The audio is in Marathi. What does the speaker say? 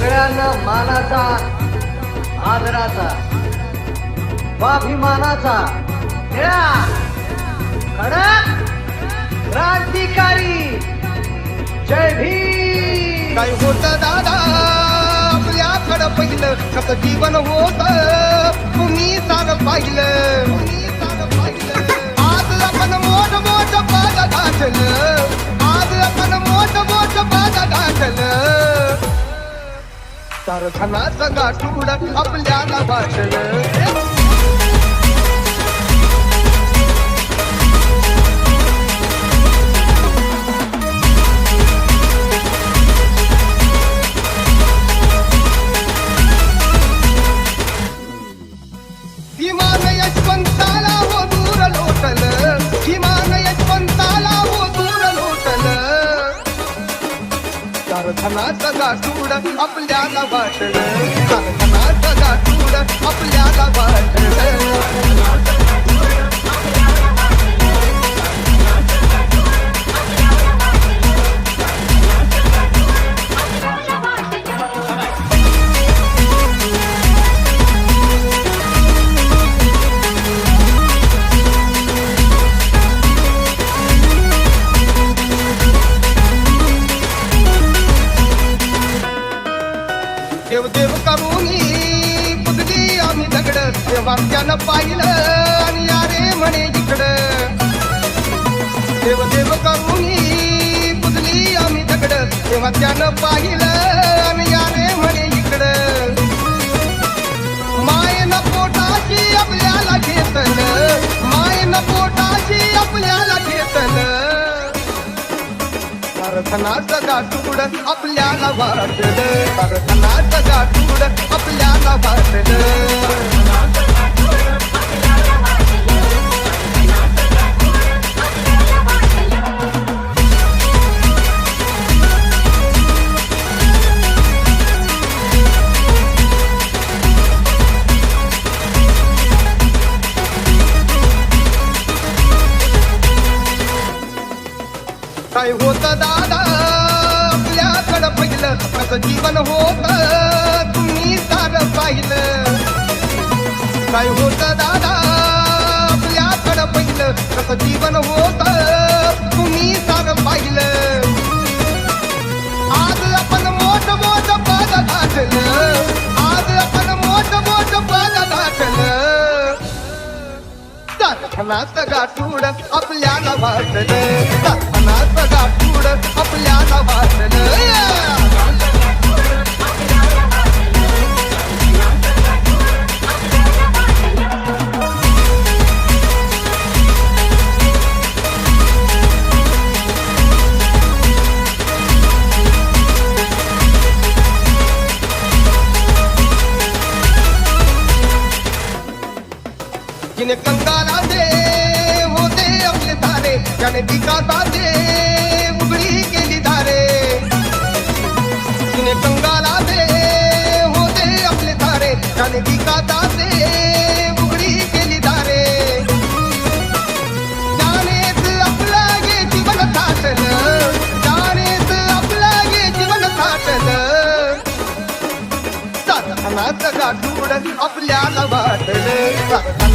सगळ्यांना मानाचा, आदराचा, स्वाभिमानाचा, निळा, कडक, क्रांतिकारी, जय भीम. काय होत दादा आपल्याकडं पहिलं कसं जीवन होत तुम्ही सारं पाहिलं. आज आपण मोठ मोठ पाद गाठलं, आज आपण मोठ मोठ पाद गाठलं. तर धनाचं गाठूड आपल्याला वाटलं. किमान यशवंताला हो दूर लोटलं, किमान यशवंताला हो दूर लोटलं. तर धनाचं गाठूड आपल्याला वाटलं, तर धनाचं गाठूड आपल्याला वाटलं. देव देव करूनी पुतली आम्ही दगड, तेव्हा त्यानं पाहिलं आणि यारे म्हणे इकडं. देव देव करूनी पुतली आम्ही दगड, तेव्हा त्यानं पाहिलं आणि यारे म्हणे इकडं. मायेनं पोटाशी आपल्याला घेतलं, मायेनं पोटाशी आपल्याला घेतलं. धनाचं गाठूड आपल्याला वाटलं, धनाचं गाठूड आपल्याला वाटलं. काय होत दादा आपल्याकडं पहिलं कसं जीवन होत तुम्ही सारं पाहिलं. काय होत दादा आपल्याकडं पहिलं कसं जीवन होत तुम्ही सारं पाहिलं. आज आपण मोठ मोठ पद गाठलं, आज आपण मोठ मोठ पद गाठलं. धनाचं गाठूड आपल्याला वाटलं, धनाचं गाठूड आपल्याला वाटलं. जिने कंगाला दे होते आपले तारे, त्याने पिकाचा दे उघडी केली दारे. जिने कंगाला दे होते आपले तारे, त्याने पिकाचा दे उघडी केली दारे. त्यानेच आपलं गे जीवन साठलं, त्यानेच आपलं गे जीवन साठलं. धनाचं गाठूड आपल्याला वाटलं,